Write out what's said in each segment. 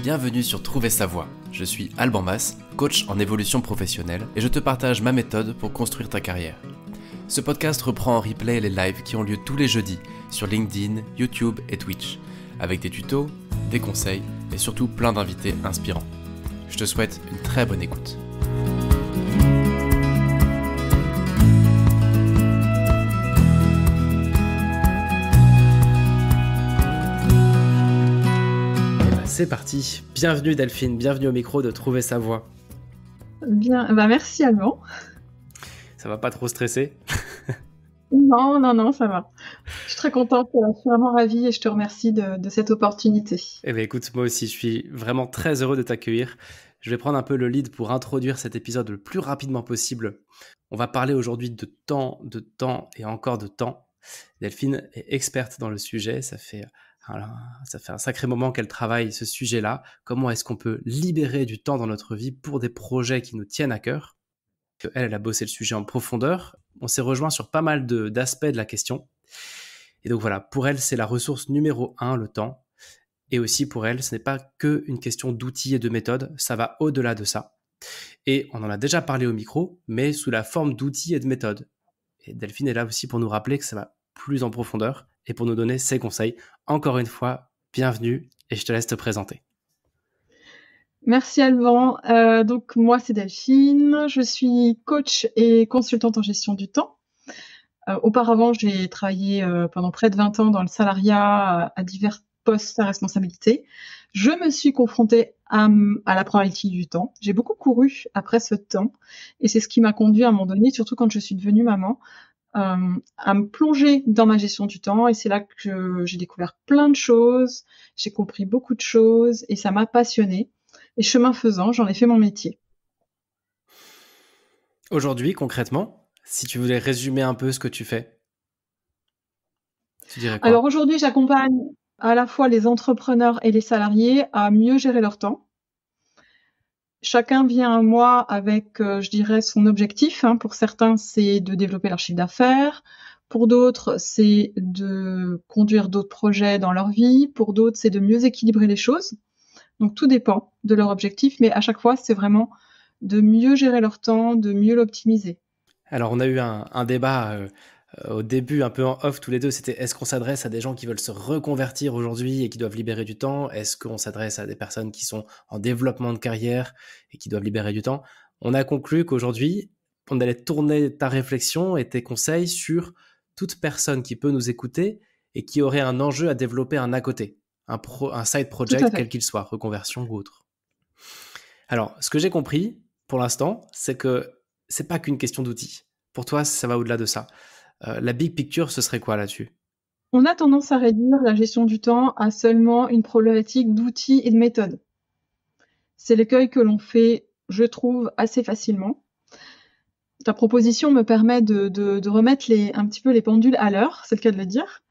Bienvenue sur Trouver sa voie. Je suis Alban Mas, coach en évolution professionnelle et je te partage ma méthode pour construire ta carrière. Ce podcast reprend en replay les lives qui ont lieu tous les jeudis sur LinkedIn, YouTube et Twitch, avec des tutos, des conseils et surtout plein d'invités inspirants. Je te souhaite une très bonne écoute. C'est parti, bienvenue Delphine, bienvenue au micro de Trouver sa voie. Bien, merci Alban. Ça va pas trop stresser? Non, ça va. Je suis très contente, je suis vraiment ravie et je te remercie de cette opportunité. Eh bien écoute, moi aussi je suis vraiment très heureux de t'accueillir. Je vais prendre un peu le lead pour introduire cet épisode le plus rapidement possible. On va parler aujourd'hui de temps et encore de temps. Delphine est experte dans le sujet, ça fait un sacré moment qu'elle travaille ce sujet-là. Comment est-ce qu'on peut libérer du temps dans notre vie pour des projets qui nous tiennent à cœur? Elle a bossé le sujet en profondeur. On s'est rejoint sur pas mal d'aspects de la question. Et donc voilà, pour elle, c'est la ressource numéro 1, le temps. Et aussi pour elle, ce n'est pas qu'une question d'outils et de méthodes, ça va au-delà de ça. Et on en a déjà parlé au micro, mais sous la forme d'outils et de méthodes. Et Delphine est là aussi pour nous rappeler que ça va plus en profondeur et pour nous donner ses conseils. Encore une fois, bienvenue et je te laisse te présenter. Merci Alban. Donc moi c'est Delphine, je suis coach et consultante en gestion du temps. Auparavant j'ai travaillé pendant près de 20 ans dans le salariat à divers postes à responsabilité. Je me suis confrontée à la problématique du temps. J'ai beaucoup couru après ce temps et c'est ce qui m'a conduit à un moment donné, surtout quand je suis devenue maman, à me plonger dans ma gestion du temps, et c'est là que j'ai découvert plein de choses, j'ai compris beaucoup de choses et ça m'a passionnée. Et chemin faisant, j'en ai fait mon métier. Aujourd'hui, concrètement, si tu voulais résumer un peu ce que tu fais, tu dirais quoi? Alors aujourd'hui, j'accompagne à la fois les entrepreneurs et les salariés à mieux gérer leur temps. Chacun vient à moi avec, je dirais, son objectif. Pour certains, c'est de développer leur chiffre d'affaires. Pour d'autres, c'est de conduire d'autres projets dans leur vie. Pour d'autres, c'est de mieux équilibrer les choses. Donc tout dépend de leur objectif, mais à chaque fois, c'est vraiment de mieux gérer leur temps, de mieux l'optimiser. Alors on a eu un débat au début, un peu en off tous les deux, c'était est-ce qu'on s'adresse à des gens qui veulent se reconvertir aujourd'hui et qui doivent libérer du temps? Est-ce qu'on s'adresse à des personnes qui sont en développement de carrière et qui doivent libérer du temps? On a conclu qu'aujourd'hui, on allait tourner ta réflexion et tes conseils sur toute personne qui peut nous écouter et qui aurait un enjeu à développer un à côté, un side project, quel qu'il soit, reconversion ou autre. Alors, ce que j'ai compris pour l'instant, c'est que c'est pas qu'une question d'outils. Pour toi, ça va au-delà de ça. La big picture, ce serait quoi là-dessus? On a tendance à réduire la gestion du temps à seulement une problématique d'outils et de méthodes. C'est l'écueil que l'on fait, je trouve, assez facilement. Ta proposition me permet de remettre un petit peu les pendules à l'heure, c'est le cas de le dire,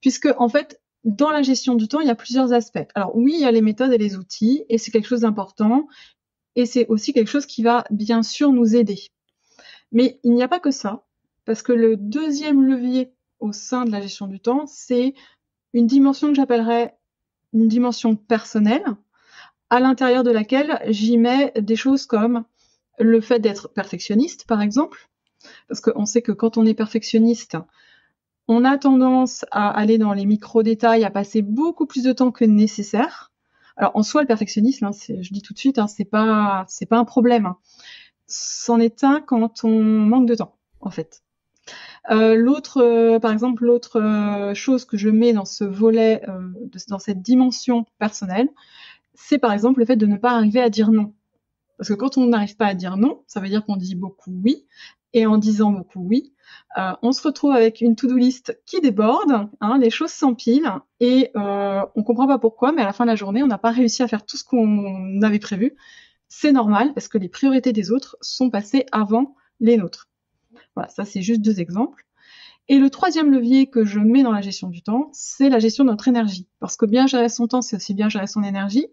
puisque en fait, dans la gestion du temps, il y a plusieurs aspects. Alors oui, il y a les méthodes et les outils, et c'est quelque chose d'important, et c'est aussi quelque chose qui va bien sûr nous aider. Mais il n'y a pas que ça, parce que le deuxième levier au sein de la gestion du temps, c'est une dimension que j'appellerais une dimension personnelle, à l'intérieur de laquelle j'y mets des choses comme le fait d'être perfectionniste, par exemple, parce qu'on sait que quand on est perfectionniste, on a tendance à aller dans les micro-détails, à passer beaucoup plus de temps que nécessaire. Alors en soi, le perfectionnisme, je dis tout de suite, c'est pas un problème. C'en est un quand on manque de temps, en fait. Par exemple, l'autre chose que je mets dans ce volet, dans cette dimension personnelle, c'est par exemple le fait de ne pas arriver à dire non. Parce que quand on n'arrive pas à dire non, ça veut dire qu'on dit beaucoup oui. Et en disant beaucoup oui, on se retrouve avec une to-do list qui déborde, les choses s'empilent et on comprend pas pourquoi, mais à la fin de la journée, on n'a pas réussi à faire tout ce qu'on avait prévu. C'est normal parce que les priorités des autres sont passées avant les nôtres. Voilà, ça c'est juste 2 exemples. Et le troisième levier que je mets dans la gestion du temps, c'est la gestion de notre énergie. Parce que bien gérer son temps, c'est aussi bien gérer son énergie.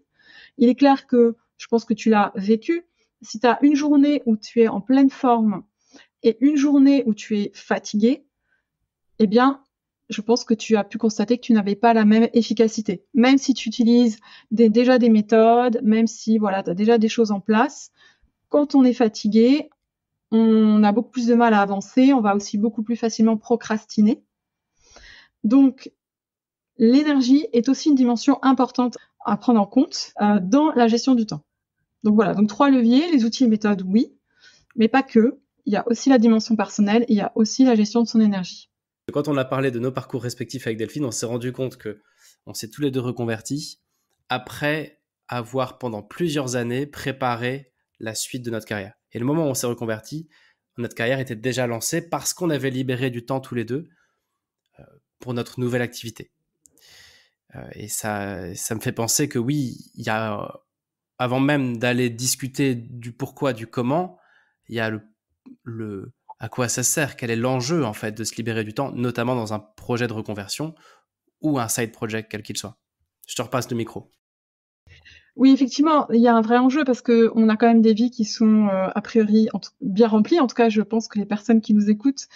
Il est clair que, je pense que tu l'as vécu, si tu as une journée où tu es en pleine forme et une journée où tu es fatigué, eh bien, je pense que tu as pu constater que tu n'avais pas la même efficacité. Même si tu utilises déjà des méthodes, même si voilà, tu as déjà des choses en place, quand on est fatigué, on a beaucoup plus de mal à avancer, on va aussi beaucoup plus facilement procrastiner. Donc, l'énergie est aussi une dimension importante à prendre en compte dans la gestion du temps. Donc voilà, donc 3 leviers, les outils et méthodes, oui, mais pas que. Il y a aussi la dimension personnelle, il y a aussi la gestion de son énergie. Quand on a parlé de nos parcours respectifs avec Delphine, on s'est rendu compte qu'on s'est tous les deux reconvertis après avoir pendant plusieurs années préparé la suite de notre carrière. Et le moment où on s'est reconverti, notre carrière était déjà lancée parce qu'on avait libéré du temps tous les deux pour notre nouvelle activité. Et ça me fait penser que oui, il y a, avant même d'aller discuter du pourquoi, du comment, il y a le à quoi ça sert, quel est l'enjeu en fait de se libérer du temps, notamment dans un projet de reconversion ou un side project quel qu'il soit. Je te repasse le micro. Oui, effectivement, il y a un vrai enjeu parce que on a quand même des vies qui sont a priori bien remplies. En tout cas, je pense que les personnes qui nous écoutent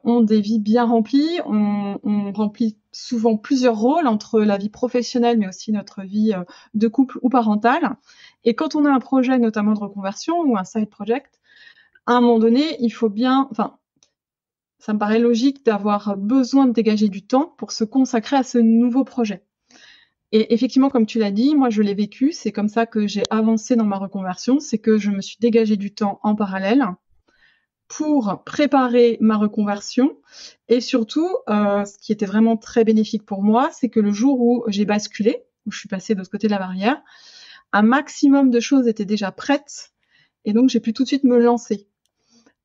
ont des vies bien remplies. On remplit souvent plusieurs rôles entre la vie professionnelle, mais aussi notre vie de couple ou parentale. Et quand on a un projet, notamment de reconversion ou un side project, à un moment donné, il faut bien, enfin, ça me paraît logique d'avoir besoin de dégager du temps pour se consacrer à ce nouveau projet. Et effectivement, comme tu l'as dit, moi je l'ai vécu, c'est comme ça que j'ai avancé dans ma reconversion, c'est que je me suis dégagé du temps en parallèle pour préparer ma reconversion. Et surtout, ce qui était vraiment très bénéfique pour moi, c'est que le jour où j'ai basculé, où je suis passée de l'autre côté de la barrière, un maximum de choses étaient déjà prêtes, et donc j'ai pu tout de suite me lancer.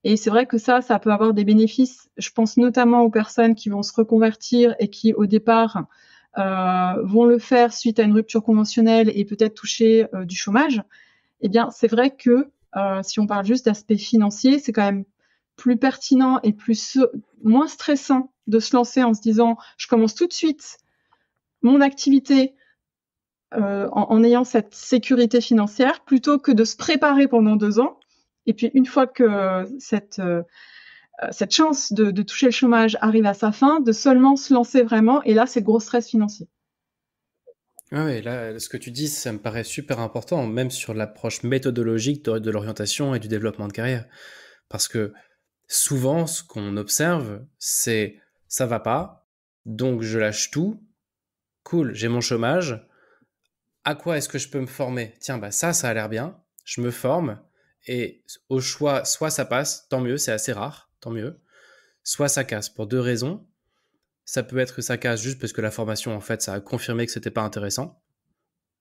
Et c'est vrai que ça peut avoir des bénéfices. Je pense notamment aux personnes qui vont se reconvertir et qui, au départ, vont le faire suite à une rupture conventionnelle et peut-être toucher du chômage. Eh bien, c'est vrai que si on parle juste d'aspect financier, c'est quand même plus pertinent et moins stressant de se lancer en se disant je commence tout de suite mon activité en ayant cette sécurité financière plutôt que de se préparer pendant 2 ans. Et puis une fois que cette chance de toucher le chômage arrive à sa fin, de seulement se lancer vraiment. Et là, c'est le gros stress financier. Oui, là, ce que tu dis, ça me paraît super important, même sur l'approche méthodologique de l'orientation et du développement de carrière. Parce que souvent, ce qu'on observe, c'est ça va pas, donc je lâche tout, cool, j'ai mon chômage, à quoi est-ce que je peux me former? Tiens, bah ça a l'air bien, je me forme, et au choix, soit ça passe, tant mieux, c'est assez rare, tant mieux, soit ça casse, pour 2 raisons. Ça peut être que ça casse juste parce que la formation, en fait, ça a confirmé que c'était pas intéressant.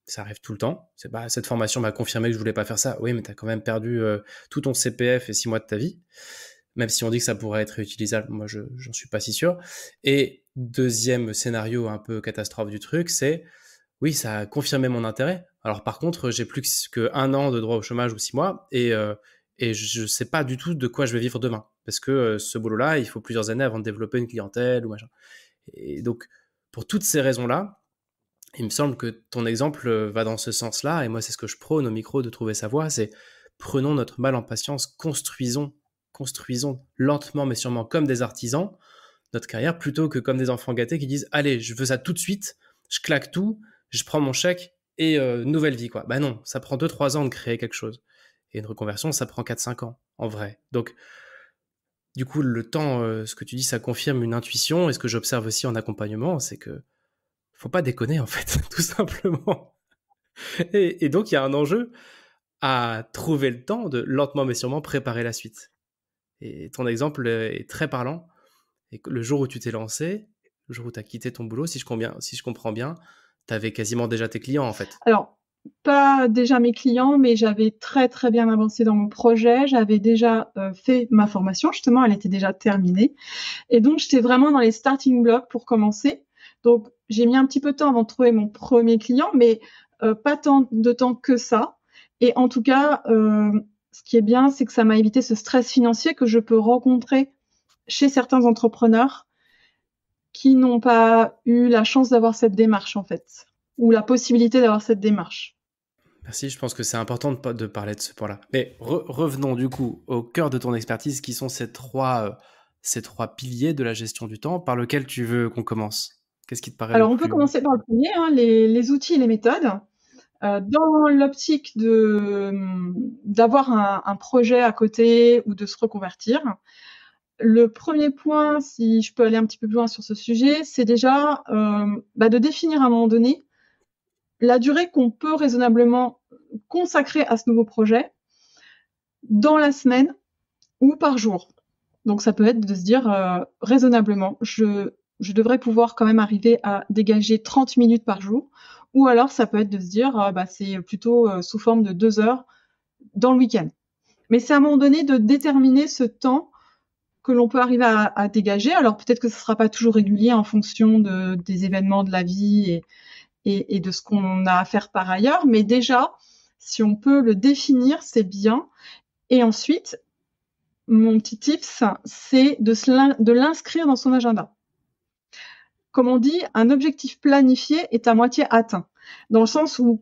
Ça arrive tout le temps. C'est bah, cette formation m'a confirmé que je voulais pas faire ça. Oui, mais t'as quand même perdu tout ton CPF et 6 mois de ta vie. Même si on dit que ça pourrait être réutilisable, moi, j'en suis pas si sûr. Et deuxième scénario un peu catastrophe du truc, c'est oui, ça a confirmé mon intérêt. Alors par contre, j'ai plus qu'1 an de droit au chômage ou 6 mois et je sais pas du tout de quoi je vais vivre demain. Parce que ce boulot-là, il faut plusieurs années avant de développer une clientèle ou machin. Et donc, pour toutes ces raisons-là, il me semble que ton exemple va dans ce sens-là. Et moi, c'est ce que je prône au micro de trouver sa voie. C'est prenons notre mal en patience, construisons lentement mais sûrement comme des artisans notre carrière plutôt que comme des enfants gâtés qui disent allez, je veux ça tout de suite, je claque tout, je prends mon chèque et nouvelle vie quoi. Bah non, ça prend 2-3 ans de créer quelque chose. Et une reconversion, ça prend 4-5 ans en vrai. Donc du coup, le temps, ce que tu dis, ça confirme une intuition. Et ce que j'observe aussi en accompagnement, c'est que faut pas déconner en fait, tout simplement. Et donc il y a un enjeu à trouver le temps de lentement mais sûrement préparer la suite. Et ton exemple est très parlant. Et le jour où tu t'es lancé, le jour où tu as quitté ton boulot, si je comprends bien, tu avais quasiment déjà tes clients en fait. Alors, pas déjà mes clients, mais j'avais très très bien avancé dans mon projet. J'avais déjà fait ma formation, justement, elle était déjà terminée. Et donc, j'étais vraiment dans les starting blocks pour commencer. Donc, j'ai mis un petit peu de temps avant de trouver mon premier client, mais pas tant de temps que ça. Et en tout cas, ce qui est bien, c'est que ça m'a évité ce stress financier que je peux rencontrer chez certains entrepreneurs qui n'ont pas eu la chance d'avoir cette démarche, en fait, ou la possibilité d'avoir cette démarche. Merci, je pense que c'est important de parler de ce point-là. Mais revenons du coup au cœur de ton expertise, qui sont ces 3 ces 3 piliers de la gestion du temps, par lequel tu veux qu'on commence? Qu'est-ce qui te paraît le Alors, on peut plus... commencer par le premier, hein, les outils et les méthodes. Dans l'optique d'avoir un projet à côté ou de se reconvertir, le premier point, si je peux aller un petit peu plus loin sur ce sujet, c'est déjà de définir à un moment donné la durée qu'on peut raisonnablement consacrer à ce nouveau projet dans la semaine ou par jour. Donc ça peut être de se dire raisonnablement, je devrais pouvoir quand même arriver à dégager 30 minutes par jour, ou alors ça peut être de se dire c'est plutôt sous forme de 2 heures dans le week-end. Mais c'est à un moment donné de déterminer ce temps que l'on peut arriver à dégager. Alors peut-être que ce ne sera pas toujours régulier en fonction des événements de la vie et de ce qu'on a à faire par ailleurs, mais déjà, si on peut le définir, c'est bien. Et ensuite, mon petit tips, c'est de l'inscrire dans son agenda. Comme on dit, un objectif planifié est à moitié atteint, dans le sens où,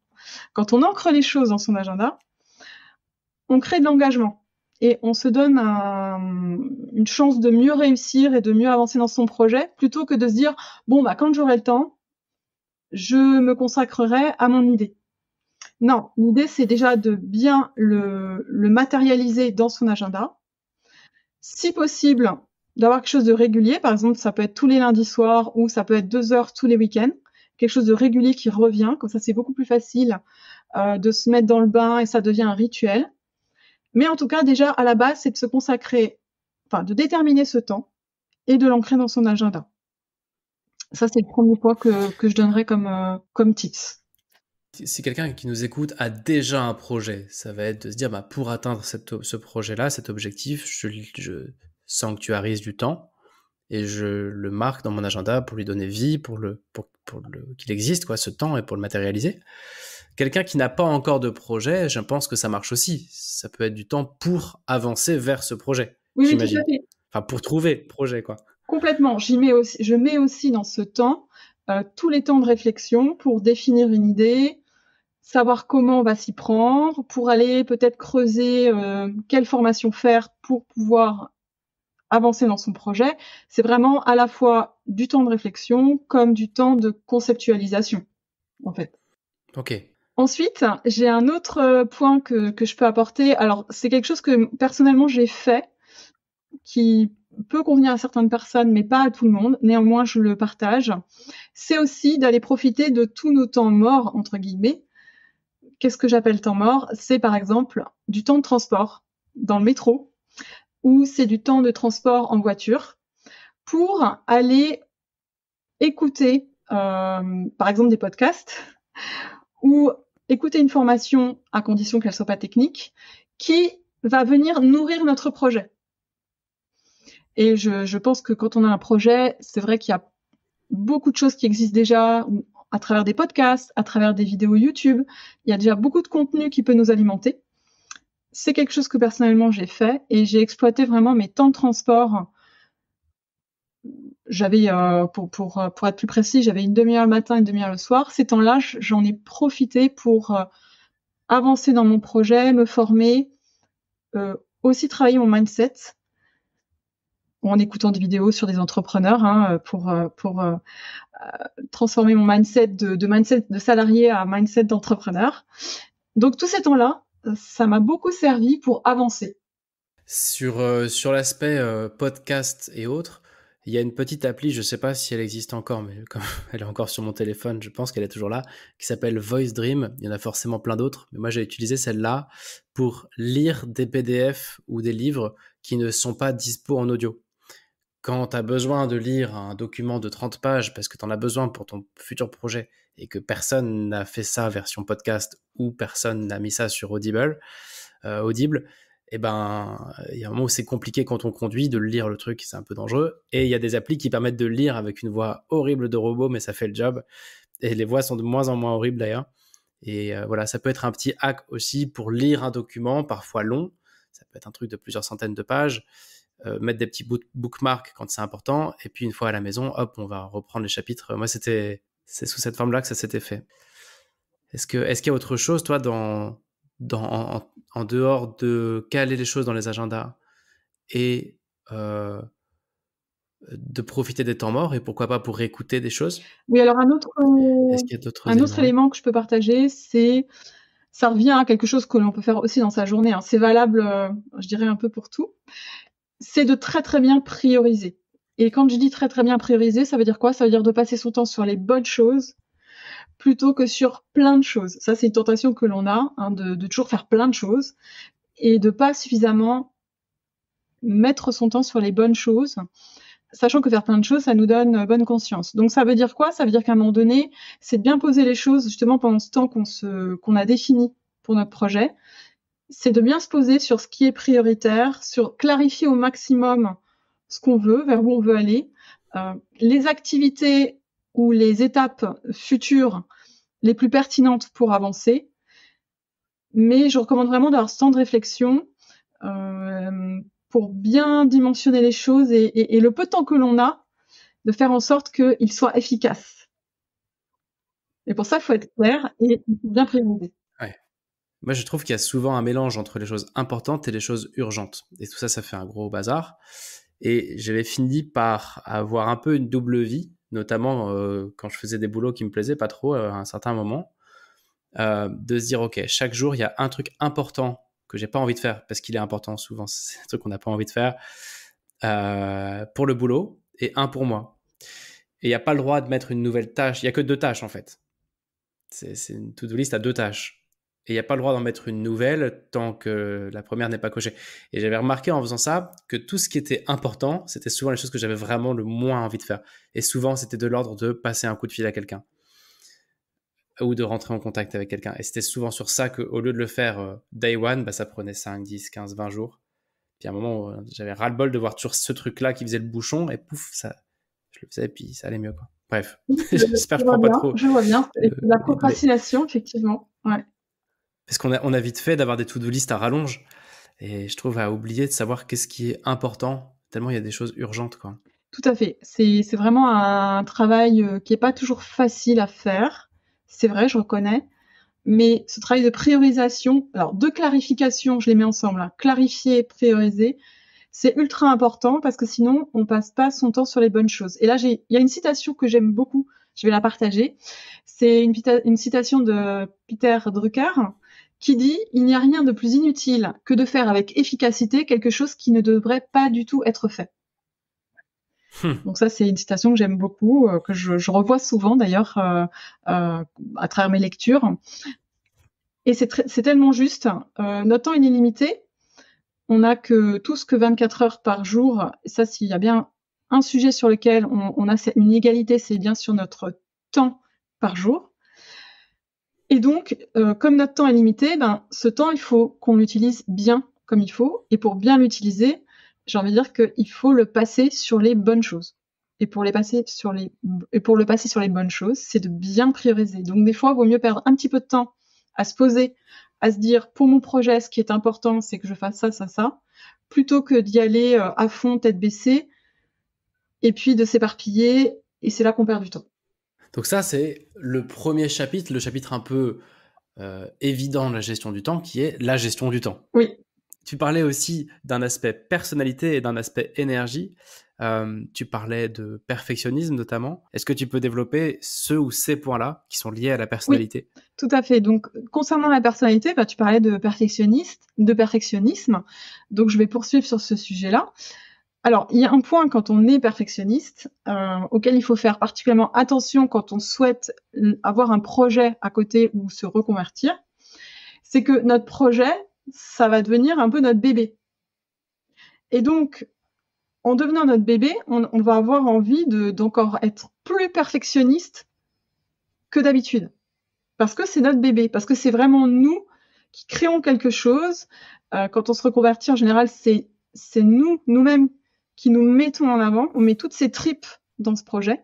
quand on ancre les choses dans son agenda, on crée de l'engagement et on se donne une chance de mieux réussir et de mieux avancer dans son projet, plutôt que de se dire « bon, quand j'aurai le temps, je me consacrerai à mon idée ». Non, l'idée, c'est déjà de bien le matérialiser dans son agenda. Si possible, d'avoir quelque chose de régulier. Par exemple, ça peut être tous les lundis soirs ou ça peut être 2 heures tous les week-ends. Quelque chose de régulier qui revient. Comme ça, c'est beaucoup plus facile de se mettre dans le bain et ça devient un rituel. Mais en tout cas, déjà, à la base, c'est de se consacrer, de déterminer ce temps et de l'ancrer dans son agenda. Ça, c'est le premier point que je donnerais comme tips. Si quelqu'un qui nous écoute a déjà un projet, ça va être de se dire, pour atteindre ce projet-là, cet objectif, je sanctuarise du temps et je le marque dans mon agenda pour lui donner vie, pour qu'il existe, ce temps, et pour le matérialiser. Quelqu'un qui n'a pas encore de projet, je pense que ça marche aussi. Ça peut être du temps pour avancer vers ce projet, oui, j'imagine. Tout à fait. Enfin, pour trouver le projet, Complètement. Je mets aussi dans ce temps tous les temps de réflexion pour définir une idée, savoir comment on va s'y prendre, pour aller peut-être creuser quelle formation faire pour pouvoir avancer dans son projet. C'est vraiment à la fois du temps de réflexion comme du temps de conceptualisation, en fait. Ok. Ensuite, j'ai un autre point que je peux apporter. Alors, c'est quelque chose que personnellement j'ai fait, qui peut convenir à certaines personnes, mais pas à tout le monde. Néanmoins, je le partage. C'est aussi d'aller profiter de tous nos temps morts, entre guillemets. Qu'est-ce que j'appelle temps mort? C'est par exemple du temps de transport dans le métro, ou c'est du temps de transport en voiture, pour aller écouter, par exemple, des podcasts, ou écouter une formation, à condition qu'elle soit pas technique, qui va venir nourrir notre projet. Et je pense que quand on a un projet, c'est vrai qu'il y a beaucoup de choses qui existent déjà, à travers des podcasts, à travers des vidéos YouTube. Il y a déjà beaucoup de contenu qui peut nous alimenter. C'est quelque chose que personnellement j'ai fait et j'ai exploité vraiment mes temps de transport. J'avais, pour être plus précis, j'avais une demi-heure le matin, une demi-heure le soir. Ces temps-là, j'en ai profité pour avancer dans mon projet, me former, aussi travailler mon mindset en écoutant des vidéos sur des entrepreneurs pour transformer mon mindset de mindset de salarié à mindset d'entrepreneur. Donc tous ces temps-là, ça m'a beaucoup servi pour avancer. Sur l'aspect podcast et autres, il y a une petite appli, je ne sais pas si elle existe encore, mais comme elle est encore sur mon téléphone, je pense qu'elle est toujours là, qui s'appelle Voice Dream. Il y en a forcément plein d'autres, mais moi j'ai utilisé celle-là pour lire des PDF ou des livres qui ne sont pas dispo en audio. Quand tu as besoin de lire un document de 30 pages parce que tu en as besoin pour ton futur projet et que personne n'a fait ça version podcast ou personne n'a mis ça sur Audible, il y a un moment où c'est compliqué quand on conduit de lire le truc, c'est un peu dangereux. Et il y a des applis qui permettent de lire avec une voix horrible de robot, mais ça fait le job. Et les voix sont de moins en moins horribles d'ailleurs. Et voilà, ça peut être un petit hack aussi pour lire un document, parfois long. Ça peut être un truc de plusieurs centaines de pages. Mettre des petits bookmarks quand c'est important. Et puis une fois à la maison, hop, on va reprendre les chapitres. Moi, c'est sous cette forme-là que ça s'était fait. Est-ce qu'il y a autre chose, toi, en dehors de caler les choses dans les agendas et de profiter des temps morts et pourquoi pas pour réécouter des choses? Oui, alors Est-ce qu'il y a d'autres un autre éléments? Ouais. élément que je peux partager, ça revient à quelque chose que l'on peut faire aussi dans sa journée, hein. C'est valable, je dirais un peu pour tout. C'est de très, très bien prioriser. Et quand je dis très, très bien prioriser, ça veut dire quoi? Ça veut dire de passer son temps sur les bonnes choses plutôt que sur plein de choses. Ça, c'est une tentation que l'on a, hein, de toujours faire plein de choses et de pas suffisamment mettre son temps sur les bonnes choses, sachant que faire plein de choses, ça nous donne bonne conscience. Donc ça veut dire quoi? Ça veut dire qu'à un moment donné, c'est de bien poser les choses justement pendant ce temps qu'on a défini pour notre projet. C'est de bien se poser sur ce qui est prioritaire, sur clarifier au maximum ce qu'on veut, vers où on veut aller, les activités ou les étapes futures les plus pertinentes pour avancer. Mais je recommande vraiment d'avoir ce temps de réflexion pour bien dimensionner les choses et le peu de temps que l'on a, de faire en sorte qu'il soit efficace. Et pour ça, il faut être clair et bien prioriser. Ouais. Moi, je trouve qu'il y a souvent un mélange entre les choses importantes et les choses urgentes. Et tout ça, ça fait un gros bazar. Et j'avais fini par avoir un peu une double vie, notamment quand je faisais des boulots qui me plaisaient pas trop à un certain moment, de se dire, OK, chaque jour, il y a un truc important que j'ai pas envie de faire, parce qu'il est important souvent, c'est un truc qu'on n'a pas envie de faire, pour le boulot, et un pour moi. Et il n'y a pas le droit de mettre une nouvelle tâche. Il n'y a que 2 tâches, en fait. C'est une to-do list à 2 tâches. Et il n'y a pas le droit d'en mettre une nouvelle tant que la première n'est pas cochée. Et j'avais remarqué en faisant ça que tout ce qui était important, c'était souvent les choses que j'avais vraiment le moins envie de faire. Et souvent, c'était de l'ordre de passer un coup de fil à quelqu'un ou de rentrer en contact avec quelqu'un. Et c'était souvent sur ça qu'au lieu de le faire day one, bah, ça prenait 5, 10, 15, 20 jours. Puis à un moment, j'avais ras-le-bol de voir toujours ce truc-là qui faisait le bouchon et pouf, ça, je le faisais et puis ça allait mieux, quoi. Bref, j'espère que je prends pas trop. Je vois bien. C'est la Mais procrastination, effectivement. Ouais. parce qu'on a vite fait d'avoir des to-do list à rallonge et je trouve à oublier de savoir qu'est-ce qui est important, tellement il y a des choses urgentes, quoi. Tout à fait. C'est vraiment un travail qui est pas toujours facile à faire. C'est vrai, je reconnais. Mais ce travail de priorisation, alors de clarification, je les mets ensemble, hein. Clarifier, prioriser, c'est ultra important parce que sinon, on passe pas son temps sur les bonnes choses. Et là, il y a une citation que j'aime beaucoup, je vais la partager. C'est une citation de Peter Drucker qui dit « Il n'y a rien de plus inutile que de faire avec efficacité quelque chose qui ne devrait pas du tout être fait. » Donc ça, c'est une citation que j'aime beaucoup, que je revois souvent d'ailleurs à travers mes lectures. Et c'est tellement juste. Notre temps est illimité. On n'a que tous que 24 heures par jour. Ça, s'il y a bien un sujet sur lequel on a une égalité, c'est bien sur notre temps par jour. Et donc, comme notre temps est limité, ben, ce temps, il faut qu'on l'utilise bien comme il faut. Et pour bien l'utiliser, j'ai envie de dire qu'il faut le passer sur les bonnes choses. Et pour le passer sur les bonnes choses, c'est de bien prioriser. Donc, des fois, il vaut mieux perdre un petit peu de temps à se poser, à se dire, pour mon projet, ce qui est important, c'est que je fasse ça, ça, ça, plutôt que d'y aller à fond, tête baissée, et puis de s'éparpiller, et c'est là qu'on perd du temps. Donc ça, c'est le premier chapitre, le chapitre un peu évident de la gestion du temps, qui est la gestion du temps. Oui. Tu parlais aussi d'un aspect personnalité et d'un aspect énergie. Tu parlais de perfectionnisme notamment. Est-ce que tu peux développer ce ou ces points-là qui sont liés à la personnalité? Oui, tout à fait. Donc, concernant la personnalité, tu parlais de perfectionnisme. Donc, je vais poursuivre sur ce sujet-là. Alors, il y a un point quand on est perfectionniste auquel il faut faire particulièrement attention quand on souhaite avoir un projet à côté ou se reconvertir, c'est que notre projet, ça va devenir un peu notre bébé. Et donc, en devenant notre bébé, on va avoir envie d'encore être plus perfectionniste que d'habitude. Parce que c'est notre bébé, parce que c'est vraiment nous qui créons quelque chose. Quand on se reconvertit, en général, c'est nous-mêmes qui nous mettons en avant. On met toutes ces tripes dans ce projet.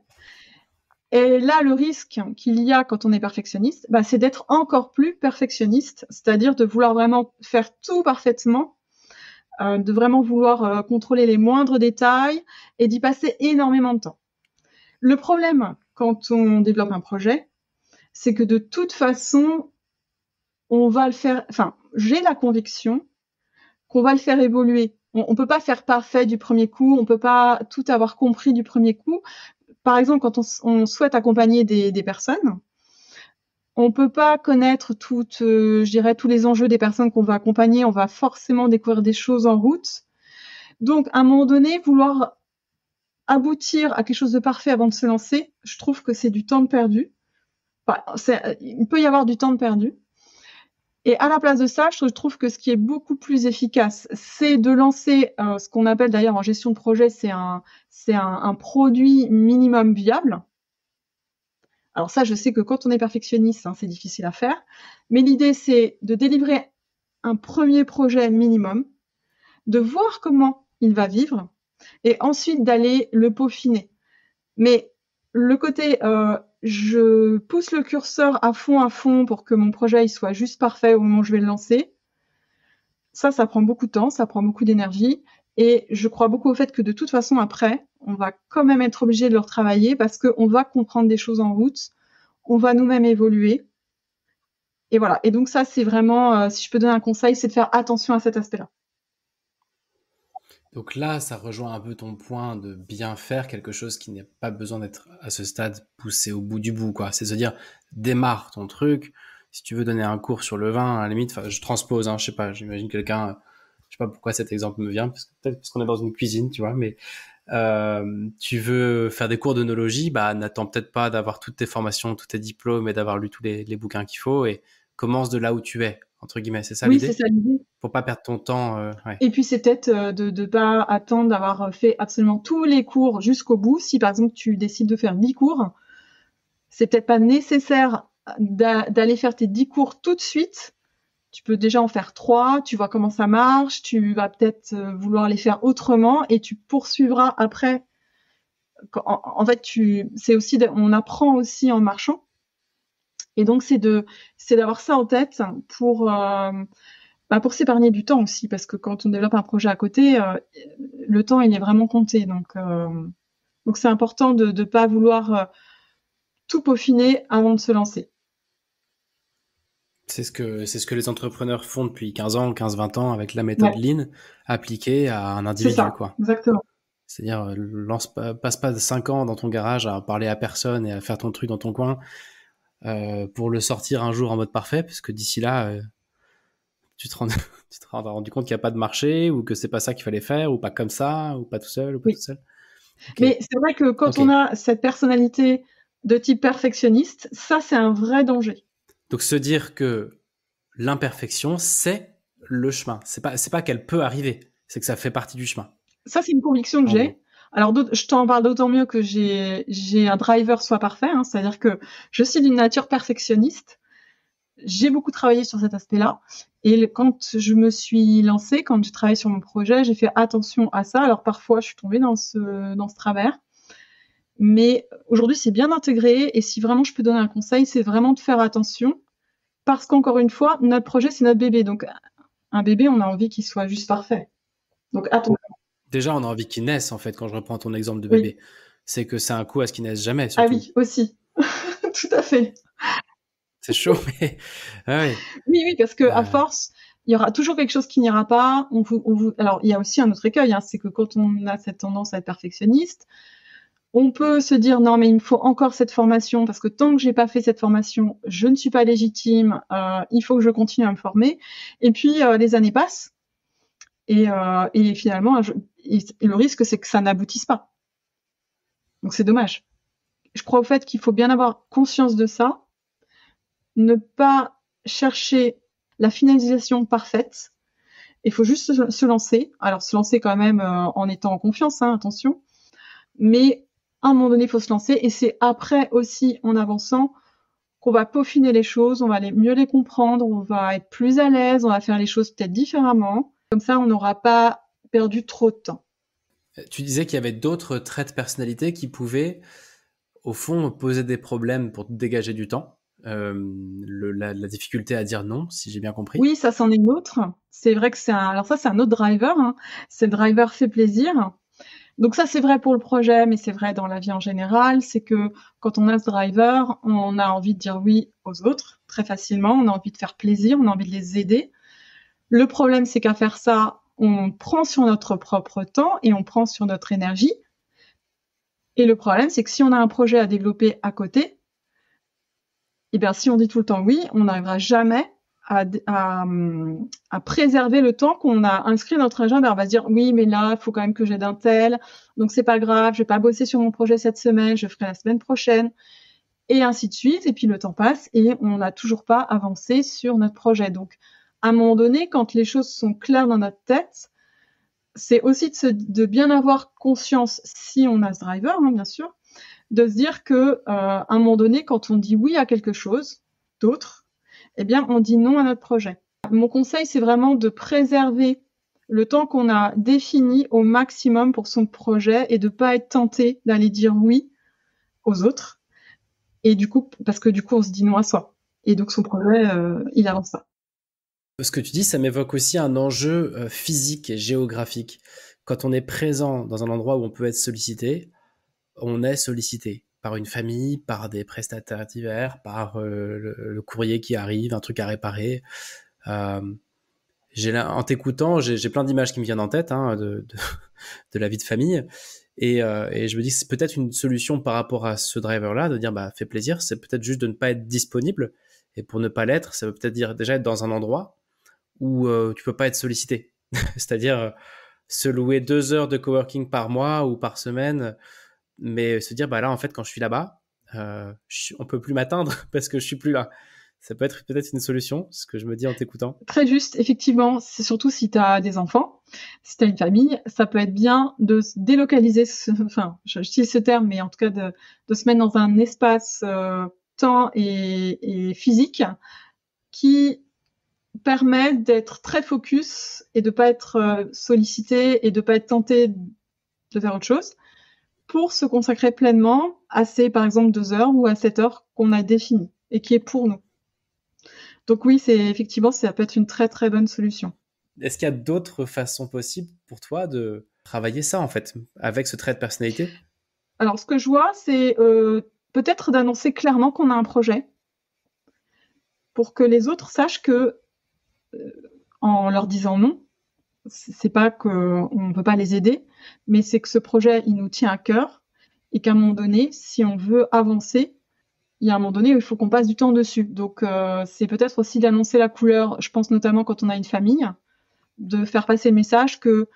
Et là, le risque qu'il y a quand on est perfectionniste, c'est d'être encore plus perfectionniste, c'est-à-dire de vouloir vraiment faire tout parfaitement, de vraiment vouloir contrôler les moindres détails et d'y passer énormément de temps. Le problème quand on développe un projet, c'est que de toute façon, on va le faire, j'ai la conviction qu'on va le faire évoluer. On peut pas faire parfait du premier coup, on peut pas tout avoir compris du premier coup. Par exemple, quand on souhaite accompagner des personnes, on peut pas connaître je dirais, tous les enjeux des personnes qu'on va accompagner. On va forcément découvrir des choses en route. Donc, à un moment donné, vouloir aboutir à quelque chose de parfait avant de se lancer, je trouve que c'est du temps de perdu. Enfin, il peut y avoir du temps de perdu. Et à la place de ça, je trouve que ce qui est beaucoup plus efficace, c'est de lancer ce qu'on appelle d'ailleurs en gestion de projet, c'est un produit minimum viable. Alors ça, je sais que quand on est perfectionniste, hein, c'est difficile à faire. Mais l'idée, c'est de délivrer un premier projet minimum, de voir comment il va vivre, et ensuite d'aller le peaufiner. Mais le côté je pousse le curseur à fond pour que mon projet il soit juste parfait au moment où je vais le lancer, ça prend beaucoup de temps, ça prend beaucoup d'énergie. Et je crois beaucoup au fait que de toute façon, après, on va quand même être obligé de le retravailler parce qu'on va comprendre des choses en route, on va nous-mêmes évoluer. Et voilà. Et donc ça, c'est vraiment, si je peux donner un conseil, c'est de faire attention à cet aspect-là. Donc là, ça rejoint un peu ton point de bien faire quelque chose qui n'a pas besoin d'être à ce stade poussé au bout du bout, quoi. C'est se dire, démarre ton truc. Si tu veux donner un cours sur le vin, à la limite, enfin, je transpose, hein, je sais pas, j'imagine quelqu'un, je sais pas pourquoi cet exemple me vient, peut-être parce qu'on est dans une cuisine, tu vois, mais tu veux faire des cours d'œnologie, bah n'attends peut-être pas d'avoir toutes tes formations, tous tes diplômes et d'avoir lu tous les bouquins qu'il faut et commence de là où tu es, entre guillemets. C'est ça Oui, c'est l'idée? ça l'idée. Pour pas perdre ton temps, ouais. Et puis c'est peut-être de pas attendre d'avoir fait absolument tous les cours jusqu'au bout. Si par exemple tu décides de faire 10 cours, c'est peut-être pas nécessaire d'aller faire tes 10 cours tout de suite. Tu peux déjà en faire 3, tu vois comment ça marche, tu vas peut-être vouloir les faire autrement et tu poursuivras après. En fait, c'est aussi, on apprend aussi en marchant. Et donc c'est d'avoir ça en tête pour s'épargner du temps aussi, parce que quand on développe un projet à côté, le temps il est vraiment compté. Donc c'est important de ne pas vouloir tout peaufiner avant de se lancer. C'est ce que les entrepreneurs font depuis 15 ans, 15-20 ans avec la méthode Ouais, Lean appliquée à un c'est individu, ça, quoi. exactement. C'est-à-dire, passe pas 5 ans dans ton garage à parler à personne et à faire ton truc dans ton coin, pour le sortir un jour en mode parfait, parce que d'ici là, tu te rends, tu te rends rendu compte qu'il n'y a pas de marché, ou que c'est pas ça qu'il fallait faire, ou pas comme ça, ou pas tout seul, ou pas tout Oui. seul. Ok. Mais c'est vrai que quand Ok. on a cette personnalité de type perfectionniste, ça c'est un vrai danger. Donc se dire que l'imperfection, c'est le chemin. C'est pas qu'elle peut arriver, c'est que ça fait partie du chemin, Ça c'est une conviction que en j'ai. gros. Alors je t'en parle d'autant mieux que j'ai un driver soit parfait, hein, c'est-à-dire que je suis d'une nature perfectionniste. J'ai beaucoup travaillé sur cet aspect-là. Et quand je me suis lancée, quand j'ai travaillé sur mon projet, j'ai fait attention à ça. Alors parfois, je suis tombée dans ce travers. Mais aujourd'hui, c'est bien intégré. Et si vraiment je peux donner un conseil, c'est vraiment de faire attention. Parce qu'encore une fois, notre projet, c'est notre bébé. Donc, un bébé, on a envie qu'il soit juste parfait. Donc, attention. Déjà, on a envie qu'ils naissent, en fait, quand je reprends ton exemple de Oui. bébé. C'est que c'est un coup à ce qu'ils naissent jamais, Ah surtout. oui, aussi. Tout à fait. C'est chaud, mais ah ouais. Oui, oui, parce que à Euh, force, il y aura toujours quelque chose qui n'ira pas. Alors, il y a aussi un autre écueil, hein, c'est que quand on a cette tendance à être perfectionniste, on peut se dire non, mais il me faut encore cette formation parce que tant que j'ai pas fait cette formation, je ne suis pas légitime. Il faut que je continue à me former. Et puis les années passent et finalement, le risque c'est que ça n'aboutisse pas. Donc c'est dommage. Je crois au fait qu'il faut bien avoir conscience de ça, ne pas chercher la finalisation parfaite. Il faut juste se lancer. Alors se lancer quand même en étant en confiance, hein, attention. Mais à un moment donné, il faut se lancer. Et c'est après aussi, en avançant, qu'on va peaufiner les choses, on va mieux les comprendre, on va être plus à l'aise, on va faire les choses peut-être différemment. Comme ça, on n'aura pas perdu trop de temps. Tu disais qu'il y avait d'autres traits de personnalité qui pouvaient, au fond, poser des problèmes pour te dégager du temps. La difficulté à dire non, si j'ai bien compris. Oui, ça, c'en est une autre. C'est vrai que alors ça, c'est un autre driver. Hein. C'est le driver fait plaisir. Donc ça, c'est vrai pour le projet, mais c'est vrai dans la vie en général. C'est que quand on a ce driver, on a envie de dire oui aux autres très facilement. On a envie de faire plaisir, on a envie de les aider. Le problème, c'est qu'à faire ça, on prend sur notre propre temps et on prend sur notre énergie. Et le problème, c'est que si on a un projet à développer à côté, eh bien, si on dit tout le temps oui, on n'arrivera jamais à préserver le temps qu'on a inscrit dans notre agenda. On va se dire oui, mais là, il faut quand même que j'aide un tel, donc c'est pas grave, je vais pas bosser sur mon projet cette semaine, je ferai la semaine prochaine, et ainsi de suite. Et puis le temps passe et on n'a toujours pas avancé sur notre projet. Donc, à un moment donné, quand les choses sont claires dans notre tête, c'est aussi de bien avoir conscience, si on a ce driver, bien sûr, de se dire que à un moment donné, quand on dit oui à quelque chose d'autre, eh bien, on dit non à notre projet. Mon conseil, c'est vraiment de préserver le temps qu'on a défini au maximum pour son projet et de pas être tenté d'aller dire oui aux autres. Et du coup, parce que du coup, on se dit non à soi. Et donc, son projet, il avance pas. Ce que tu dis, ça m'évoque aussi un enjeu physique et géographique. Quand on est présent dans un endroit où on peut être sollicité, on est sollicité par une famille, par des prestataires divers, par le courrier qui arrive, un truc à réparer. En t'écoutant, j'ai plein d'images qui me viennent en tête de la vie de famille. Et je me dis que c'est peut-être une solution par rapport à ce driver-là, de dire, fais plaisir, c'est peut-être juste de ne pas être disponible. Et pour ne pas l'être, ça veut peut-être dire déjà être dans un endroit où tu peux pas être sollicité. C'est-à-dire se louer 2 heures de coworking par mois ou par semaine, mais se dire, là, en fait, quand je suis là-bas, on peut plus m'atteindre parce que je suis plus là. Ça peut être peut-être une solution, ce que je me dis en t'écoutant. Très juste, effectivement, c'est surtout si tu as des enfants, si tu as une famille, ça peut être bien de se délocaliser, j'utilise ce terme, mais en tout cas de se mettre dans un espace temps et physique qui permet d'être très focus et de pas être sollicité et de pas être tenté de faire autre chose pour se consacrer pleinement à ces, par exemple, 2 heures ou à 7 heures qu'on a définies et qui est pour nous. Donc oui, effectivement, ça peut être une très très bonne solution. Est-ce qu'il y a d'autres façons possibles pour toi de travailler ça, en fait, avec ce trait de personnalité ? Alors, ce que je vois, c'est peut-être d'annoncer clairement qu'on a un projet pour que les autres sachent que, en leur disant non, c'est pas qu'on ne peut pas les aider, mais c'est que ce projet, il nous tient à cœur et qu'à un moment donné, si on veut avancer, il y a un moment donné où il faut qu'on passe du temps dessus. Donc, c'est peut-être aussi d'annoncer la couleur, je pense notamment quand on a une famille, de faire passer le message que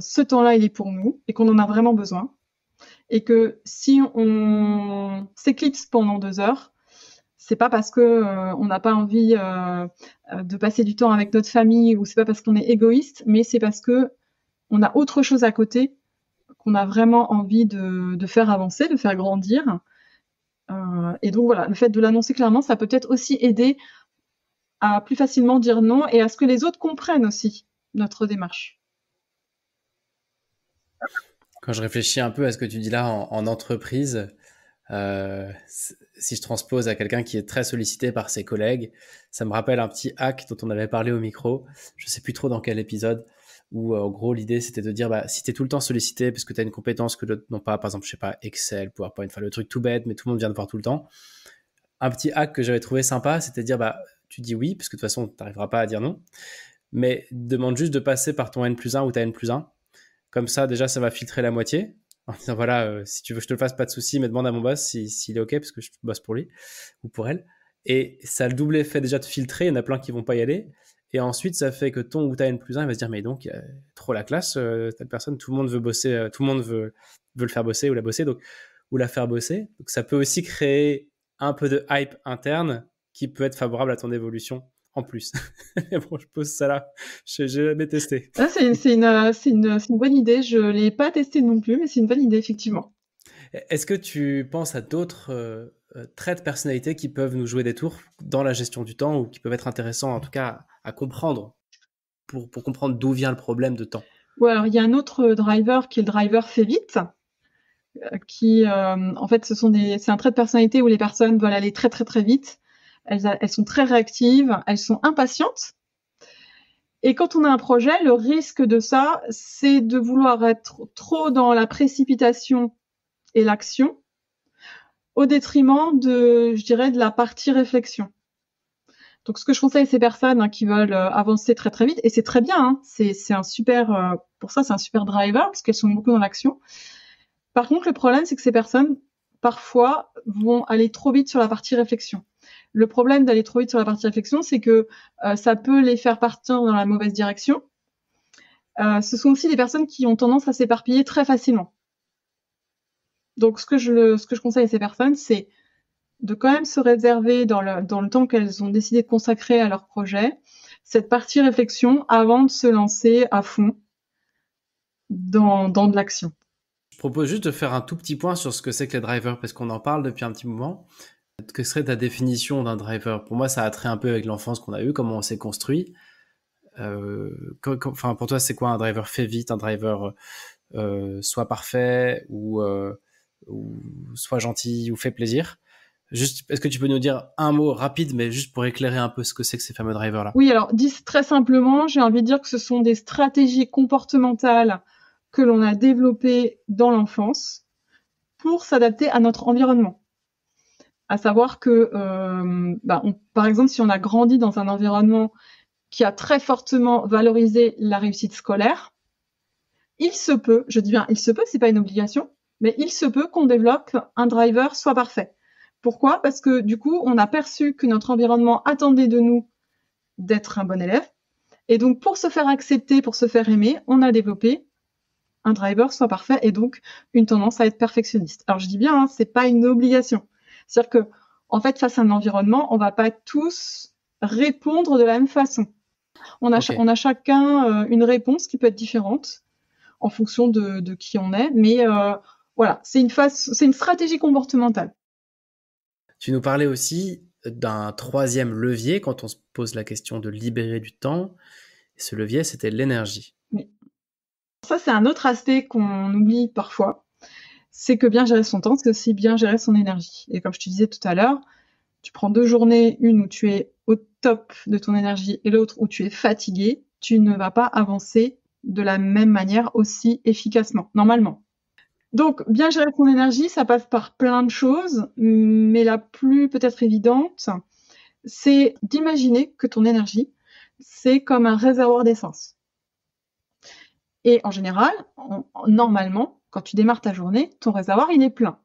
ce temps-là, il est pour nous et qu'on en a vraiment besoin. Et que si on s'éclipse pendant 2 heures, c'est pas parce que on n'a pas envie de passer du temps avec notre famille ou c'est pas parce qu'on est égoïste, mais c'est parce que on a autre chose à côté qu'on a vraiment envie de faire avancer, de faire grandir. Et donc voilà, le fait de l'annoncer clairement, ça peut peut-être aussi aider à plus facilement dire non et à ce que les autres comprennent aussi notre démarche. Quand je réfléchis un peu à ce que tu dis là en entreprise, si je transpose à quelqu'un qui est très sollicité par ses collègues, ça me rappelle un petit hack dont on avait parlé au micro, je sais plus trop dans quel épisode, où en gros l'idée c'était de dire si t'es tout le temps sollicité parce que t'as une compétence que d'autres n'ont pas, par exemple je sais pas, Excel, PowerPoint, enfin le truc tout bête mais tout le monde vient de voir tout le temps, un petit hack que j'avais trouvé sympa, c'était de dire tu dis oui parce que de toute façon t'arriveras pas à dire non, mais demande juste de passer par ton N+1 ou ta N+1, comme ça déjà ça va filtrer la moitié en disant voilà, si tu veux que je te le fasse, pas de souci, mais demande à mon boss s'il est OK parce que je bosse pour lui ou pour elle. Et ça a le double effet déjà de filtrer, il y en a plein qui vont pas y aller. Et ensuite, ça fait que ton ou ta N+1, il va se dire mais donc, trop la classe, telle personne, tout le monde veut bosser, tout le monde veut le faire bosser ou la bosser, donc, ou la faire bosser. Donc ça peut aussi créer un peu de hype interne qui peut être favorable à ton évolution en plus. Bon, je pose ça là. J'ai jamais testé. Ah, c'est une bonne idée. Je l'ai pas testé non plus, mais c'est une bonne idée, effectivement. Est-ce que tu penses à d'autres traits de personnalité qui peuvent nous jouer des tours dans la gestion du temps ou qui peuvent être intéressants, en tout cas, à comprendre pour comprendre d'où vient le problème de temps? Ouais, alors il y a un autre driver qui est le driver fait vite, qui en fait c'est un trait de personnalité où les personnes veulent aller très très très vite. Elles sont très réactives, elles sont impatientes. Et quand on a un projet, le risque de ça, c'est de vouloir être trop dans la précipitation et l'action, au détriment de, je dirais, de la partie réflexion. Donc, ce que je conseille à ces personnes qui veulent avancer très très vite, et c'est très bien, c'est un super, pour ça, c'est un super driver parce qu'elles sont beaucoup dans l'action. Par contre, le problème, c'est que ces personnes, parfois, vont aller trop vite sur la partie réflexion. Le problème d'aller trop vite sur la partie réflexion, c'est que ça peut les faire partir dans la mauvaise direction. Ce sont aussi des personnes qui ont tendance à s'éparpiller très facilement. Donc, ce que je conseille à ces personnes, c'est de quand même se réserver dans le temps qu'elles ont décidé de consacrer à leur projet, cette partie réflexion avant de se lancer à fond dans de l'action. Je propose juste de faire un tout petit point sur ce que c'est que les drivers, parce qu'on en parle depuis un petit moment. Que serait ta définition d'un driver? Pour moi, ça a trait un peu avec l'enfance qu'on a eue, comment on s'est construit. Enfin, pour toi, c'est quoi un driver fait vite, un driver soit parfait ou soit gentil ou fait plaisir? Juste, est-ce que tu peux nous dire un mot rapide, mais juste pour éclairer un peu ce que c'est que ces fameux drivers-là? Oui, alors dit très simplement, j'ai envie de dire que ce sont des stratégies comportementales que l'on a développées dans l'enfance pour s'adapter à notre environnement. À savoir que, par exemple, si on a grandi dans un environnement qui a très fortement valorisé la réussite scolaire, il se peut, je dis bien il se peut, c'est pas une obligation, mais il se peut qu'on développe un driver soit parfait. Pourquoi? Parce que du coup, on a perçu que notre environnement attendait de nous d'être un bon élève. Et donc, pour se faire accepter, pour se faire aimer, on a développé un driver soit parfait et donc une tendance à être perfectionniste. Alors, je dis bien, c'est pas une obligation. C'est-à-dire que, en fait, face à un environnement, on va pas tous répondre de la même façon. On a chacun une réponse qui peut être différente en fonction de qui on est, mais voilà, c'est une stratégie comportementale. Tu nous parlais aussi d'un troisième levier quand on se pose la question de libérer du temps. Et ce levier, c'était l'énergie. Oui. Ça, c'est un autre aspect qu'on oublie parfois. C'est que bien gérer son temps, c'est aussi bien gérer son énergie. Et comme je te disais tout à l'heure, tu prends 2 journées, une où tu es au top de ton énergie et l'autre où tu es fatigué, tu ne vas pas avancer de la même manière aussi efficacement, normalement. Donc, bien gérer son énergie, ça passe par plein de choses, mais la plus peut-être évidente, c'est d'imaginer que ton énergie, c'est comme un réservoir d'essence. Et en général, normalement, quand tu démarres ta journée, ton réservoir, il est plein.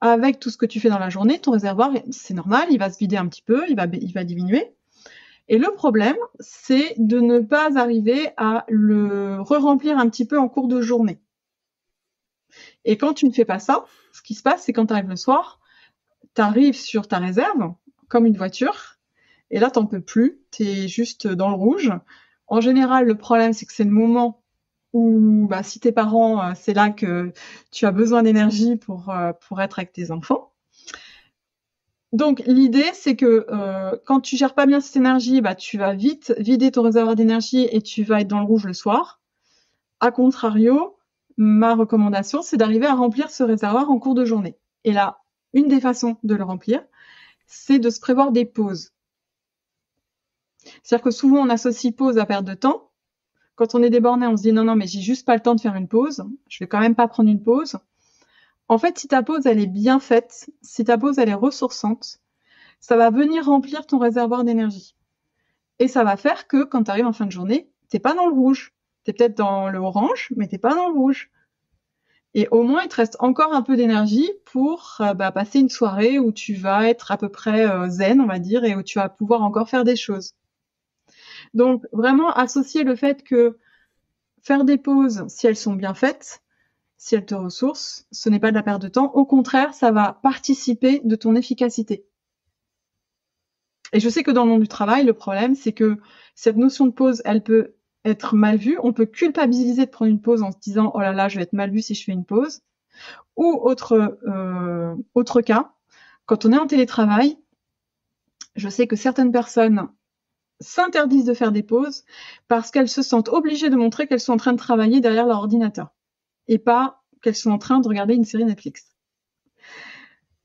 Avec tout ce que tu fais dans la journée, ton réservoir, c'est normal, il va se vider un petit peu, il va diminuer. Et le problème, c'est de ne pas arriver à le re-remplir un petit peu en cours de journée. Et quand tu ne fais pas ça, ce qui se passe, c'est quand tu arrives le soir, tu arrives sur ta réserve, comme une voiture, et là, t'en peux plus, t'es juste dans le rouge. En général, le problème, c'est que c'est le moment où, si tes parents, c'est là que tu as besoin d'énergie pour être avec tes enfants. Donc, l'idée, c'est que quand tu gères pas bien cette énergie, tu vas vite vider ton réservoir d'énergie et tu vas être dans le rouge le soir. A contrario, ma recommandation, c'est d'arriver à remplir ce réservoir en cours de journée. Et là, une des façons de le remplir, c'est de se prévoir des pauses. C'est-à-dire que souvent, on associe pause à perte de temps. Quand on est déborné, on se dit non, mais j'ai juste pas le temps de faire une pause. Je vais quand même pas prendre une pause. En fait, si ta pause, elle est bien faite, si ta pause, elle est ressourçante, ça va venir remplir ton réservoir d'énergie. Et ça va faire que quand tu arrives en fin de journée, t'es pas dans le rouge. T'es peut-être dans le orange, mais t'es pas dans le rouge. Et au moins, il te reste encore un peu d'énergie pour passer une soirée où tu vas être à peu près zen, on va dire, et où tu vas pouvoir encore faire des choses. Donc, vraiment associer le fait que faire des pauses, si elles sont bien faites, si elles te ressourcent, ce n'est pas de la perte de temps. Au contraire, ça va participer de ton efficacité. Et je sais que dans le monde du travail, le problème, c'est que cette notion de pause, elle peut être mal vue. On peut culpabiliser de prendre une pause en se disant « Oh là là, je vais être mal vue si je fais une pause ». Ou autre cas, quand on est en télétravail, je sais que certaines personnes s'interdisent de faire des pauses parce qu'elles se sentent obligées de montrer qu'elles sont en train de travailler derrière leur ordinateur et pas qu'elles sont en train de regarder une série Netflix.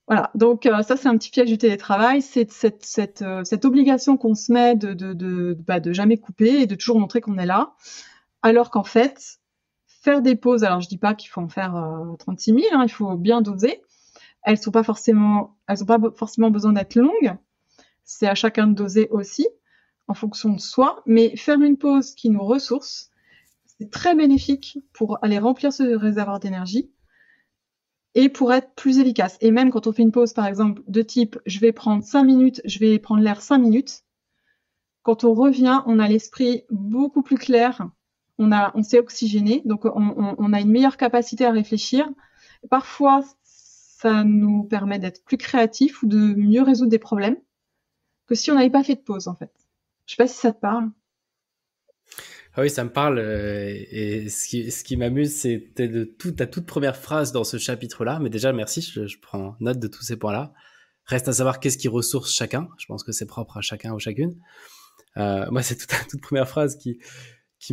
Voilà, donc ça c'est un petit piège du télétravail, c'est cette obligation qu'on se met de jamais couper et de toujours montrer qu'on est là, alors qu'en fait, faire des pauses, alors je dis pas qu'il faut en faire 36 000, il faut bien doser, elles ont pas forcément besoin d'être longues. C'est à chacun de doser aussi, en fonction de soi. Mais faire une pause qui nous ressource, c'est très bénéfique pour aller remplir ce réservoir d'énergie et pour être plus efficace. Et même quand on fait une pause, par exemple, de type je vais prendre 5 minutes, je vais prendre l'air 5 minutes, quand on revient, on a l'esprit beaucoup plus clair, on s'est oxygéné, donc on a une meilleure capacité à réfléchir. Parfois, ça nous permet d'être plus créatifs ou de mieux résoudre des problèmes que si on n'avait pas fait de pause, en fait. Je sais pas si ça te parle. Ah oui, ça me parle. Et ce qui m'amuse, c'était ta toute première phrase dans ce chapitre-là. Mais déjà, merci, je prends note de tous ces points-là. Reste à savoir qu'est-ce qui ressource chacun. Je pense que c'est propre à chacun ou chacune. Moi, c'est ta toute première phrase qui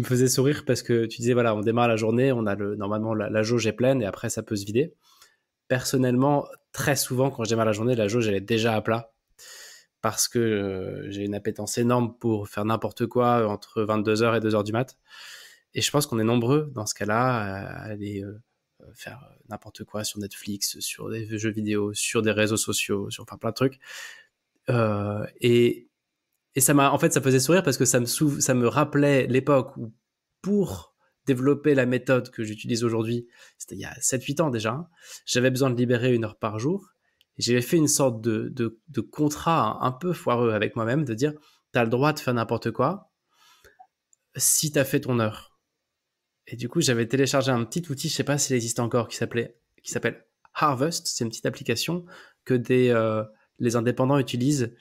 me faisait sourire parce que tu disais, voilà, on démarre la journée, on a normalement la jauge est pleine et après, ça peut se vider. Personnellement, très souvent, quand je démarre la journée, la jauge, elle est déjà à plat parce que j'ai une appétence énorme pour faire n'importe quoi entre 22h et 2h du mat. Et je pense qu'on est nombreux dans ce cas-là à aller faire n'importe quoi sur Netflix, sur des jeux vidéo, sur des réseaux sociaux, sur enfin plein de trucs. Et en fait, ça faisait sourire parce que ça me rappelait l'époque où, pour développer la méthode que j'utilise aujourd'hui, c'était il y a 7-8 ans déjà, hein, j'avais besoin de libérer 1 heure par jour. Et j'avais fait une sorte de contrat un peu foireux avec moi-même, de dire, t'as le droit de faire n'importe quoi si t'as fait ton heure. Et du coup, j'avais téléchargé un petit outil, je sais pas s'il existe encore, qui s'appelle Harvest. C'est une petite application que les indépendants utilisent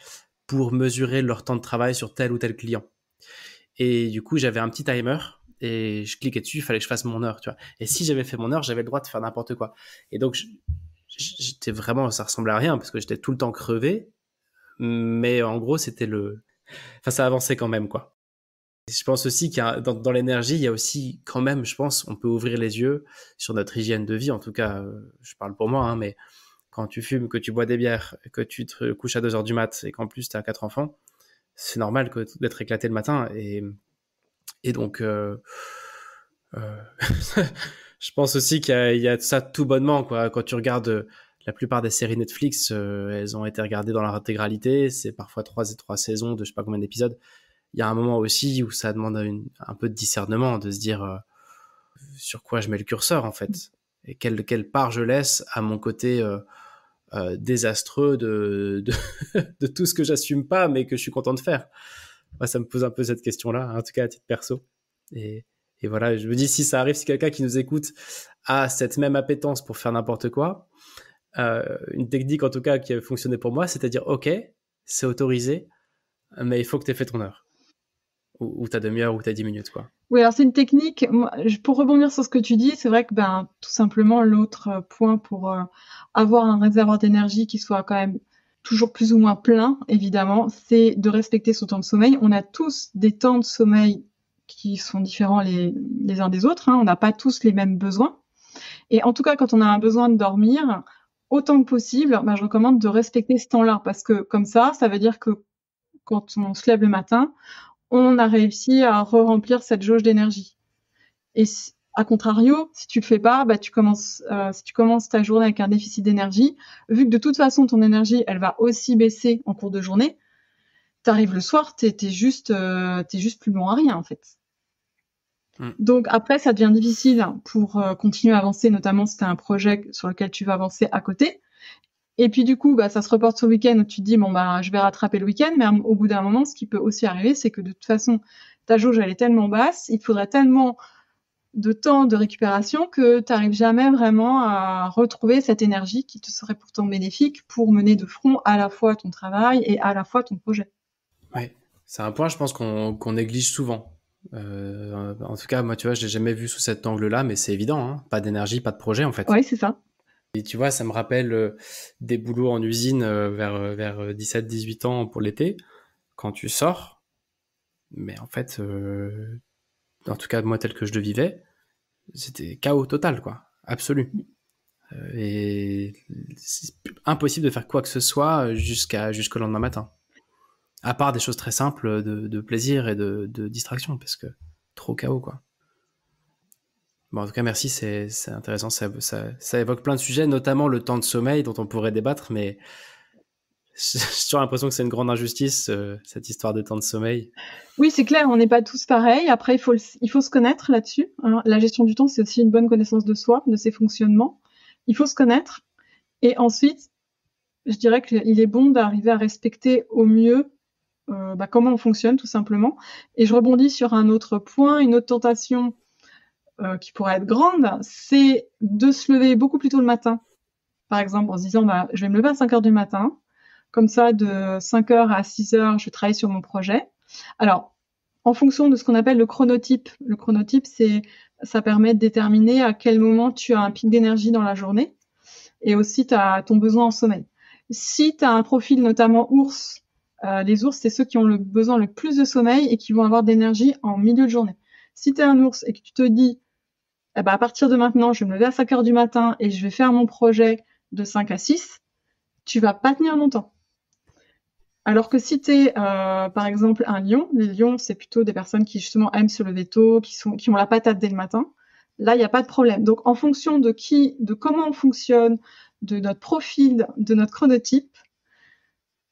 pour mesurer leur temps de travail sur tel ou tel client. Et du coup, j'avais un petit timer et je cliquais dessus, il fallait que je fasse mon heure, tu vois. Et si j'avais fait mon heure, j'avais le droit de faire n'importe quoi. Et donc, j'étais vraiment, ça ressemblait à rien parce que j'étais tout le temps crevé, mais en gros, enfin, ça avançait quand même, quoi. Je pense aussi dans l'énergie, il y a aussi quand même, je pense, on peut ouvrir les yeux sur notre hygiène de vie. En tout cas, je parle pour moi, hein, mais quand tu fumes, que tu bois des bières, que tu te couches à 2h du mat et qu'en plus tu as 4 enfants, c'est normal d'être éclaté le matin. Et donc, je pense aussi qu'il y a ça tout bonnement, quoi. Quand tu regardes la plupart des séries Netflix, elles ont été regardées dans leur intégralité. C'est parfois 3 saisons de je sais pas combien d'épisodes. Il y a un moment aussi où ça demande un peu de discernement, de se dire sur quoi je mets le curseur, en fait. Et quelle part je laisse à mon côté désastreux de tout ce que j'assume pas, mais que je suis content de faire. Moi, ça me pose un peu cette question-là, en tout cas à titre perso. Et, et voilà, je me dis, si ça arrive, si quelqu'un qui nous écoute a cette même appétence pour faire n'importe quoi, une technique en tout cas qui a fonctionné pour moi, c'est-à-dire, ok, c'est autorisé, mais il faut que tu aies fait ton heure. Ou ta demi-heure, ou ta 10 minutes, quoi. Oui, alors c'est une technique. Pour rebondir sur ce que tu dis, c'est vrai que tout simplement l'autre point pour avoir un réservoir d'énergie qui soit quand même toujours plus ou moins plein, évidemment, c'est de respecter son temps de sommeil. On a tous des temps de sommeil qui sont différents les uns des autres, hein. On n'a pas tous les mêmes besoins. Et en tout cas, quand on a un besoin de dormir, autant que possible, je recommande de respecter ce temps-là parce que comme ça veut dire que quand on se lève le matin, on a réussi à re-remplir cette jauge d'énergie. Et à contrario, si tu le fais pas, si tu commences ta journée avec un déficit d'énergie, vu que de toute façon ton énergie, elle va aussi baisser en cours de journée, t'arrives le soir, t'es juste plus bon à rien en fait. Donc après, ça devient difficile pour continuer à avancer, notamment si t'as un projet sur lequel tu vas avancer à côté. Et puis du coup, ça se reporte sur le week-end où tu te dis je vais rattraper le week-end, mais au bout d'un moment, ce qui peut aussi arriver, c'est que de toute façon, ta jauge elle est tellement basse, il te faudrait tellement de temps de récupération que tu n'arrives jamais vraiment à retrouver cette énergie qui te serait pourtant bénéfique pour mener de front à la fois ton travail et à la fois ton projet. Ouais, c'est un point, je pense qu'on néglige souvent. En tout cas, moi, tu vois, je l'ai jamais vu sous cet angle-là, mais c'est évident, hein. Pas d'énergie, pas de projet, en fait. Oui, c'est ça. Et tu vois, ça me rappelle des boulots en usine vers 17-18 ans pour l'été, quand tu sors. Mais en fait, en tout cas, moi, tel que je le vivais, c'était chaos total, quoi. Absolu. Et c'est impossible de faire quoi que ce soit jusqu'au lendemain matin. À part des choses très simples de plaisir et de distraction, parce que trop chaos, quoi. Bon, en tout cas, merci, c'est intéressant. Ça évoque plein de sujets, notamment le temps de sommeil dont on pourrait débattre, mais J'ai toujours l'impression que c'est une grande injustice, cette histoire de temps de sommeil. Oui, c'est clair, on n'est pas tous pareils. Après, il faut se connaître là-dessus, hein. La gestion du temps, c'est aussi une bonne connaissance de soi, de ses fonctionnements. Il faut se connaître. Et ensuite, je dirais qu'il est bon d'arriver à respecter au mieux comment on fonctionne, tout simplement. Et je rebondis sur un autre point, une autre tentation qui pourrait être grande, c'est de se lever beaucoup plus tôt le matin. Par exemple, en se disant, je vais me lever à 5 heures du matin. Comme ça, de 5 heures à 6 heures, je travaille sur mon projet. Alors, en fonction de ce qu'on appelle le chronotype. Le chronotype, ça permet de déterminer à quel moment tu as un pic d'énergie dans la journée et aussi tu as ton besoin en sommeil. Si tu as un profil notamment ours, les ours, c'est ceux qui ont le besoin le plus de sommeil et qui vont avoir d'énergie en milieu de journée. Si tu es un ours et que tu te dis, à partir de maintenant, je vais me lever à 5 heures du matin et je vais faire mon projet de 5 à 6, tu vas pas tenir longtemps. Alors que si tu es, par exemple, un lion, les lions, c'est plutôt des personnes qui justement aiment se lever tôt, qui ont la patate dès le matin. Là, il n'y a pas de problème. Donc, en fonction de comment on fonctionne, de notre profil, de notre chronotype,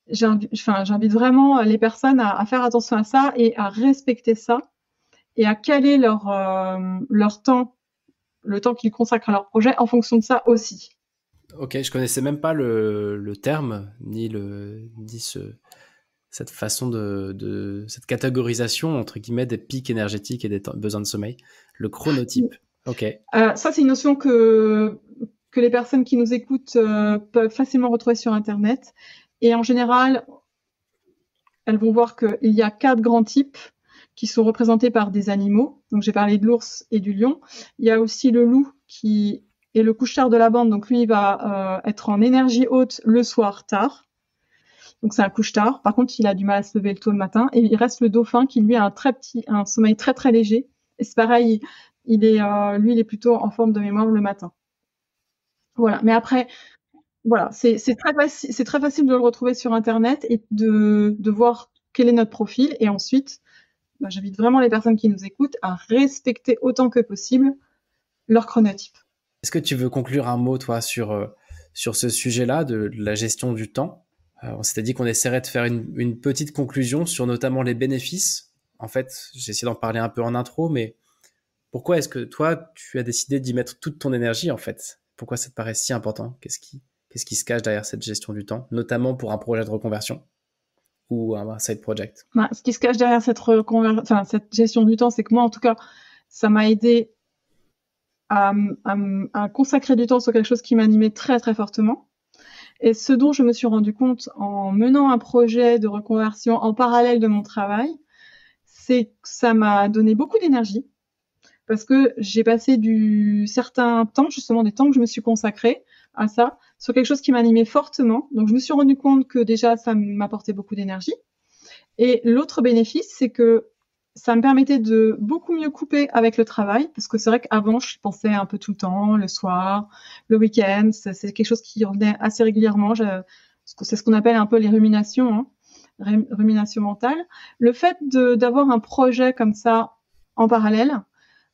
j'invite vraiment les personnes à faire attention à ça et à respecter ça et à caler leur temps, le temps qu'ils consacrent à leur projet en fonction de ça aussi. Ok, je connaissais même pas le terme, ni cette façon cette catégorisation, entre guillemets, des pics énergétiques et des besoins de sommeil. Le chronotype. Ok. Ça, c'est une notion que les personnes qui nous écoutent peuvent facilement retrouver sur Internet. Et en général, elles vont voir qu'il y a 4 grands types qui sont représentés par des animaux. Donc, j'ai parlé de l'ours et du lion. Il y a aussi le loup qui est le couche-tard de la bande. Donc, lui, il va être en énergie haute le soir tard. Donc, c'est un couche-tard. Par contre, il a du mal à se lever tôt le matin. Et il reste le dauphin qui, lui, a un sommeil très, très léger. Et c'est pareil, lui, il est plutôt en forme de mémoire le matin. Voilà. Mais après, voilà, c'est très facile de le retrouver sur Internet et de voir quel est notre profil. Et ensuite, j'invite vraiment les personnes qui nous écoutent à respecter autant que possible leur chronotype. Est-ce que tu veux conclure un mot, toi, sur ce sujet-là de la gestion du temps? On s'était dit qu'on essaierait de faire une petite conclusion sur notamment les bénéfices. En fait, j'ai essayé d'en parler un peu en intro, mais pourquoi est-ce que toi, tu as décidé d'y mettre toute ton énergie, en fait? Pourquoi ça te paraît si important? Qu'est-ce qui se cache derrière cette gestion du temps, notamment pour un projet de reconversion ou un side project? Ce qui se cache derrière cette gestion du temps, c'est que moi, en tout cas, ça m'a aidé à consacrer du temps sur quelque chose qui m'animait très, très fortement. Et ce dont je me suis rendu compte en menant un projet de reconversion en parallèle de mon travail, c'est que ça m'a donné beaucoup d'énergie parce que j'ai passé certain temps, justement des temps que je me suis consacrée à ça, sur quelque chose qui m'animait fortement. Donc je me suis rendu compte que déjà ça m'apportait beaucoup d'énergie. Et l'autre bénéfice, c'est que ça me permettait de beaucoup mieux couper avec le travail, parce que c'est vrai qu'avant, je pensais un peu tout le temps, le soir, le week-end, c'est quelque chose qui revenait assez régulièrement. C'est ce qu'on appelle un peu les ruminations, hein, rumination mentale. Le fait d'avoir un projet comme ça en parallèle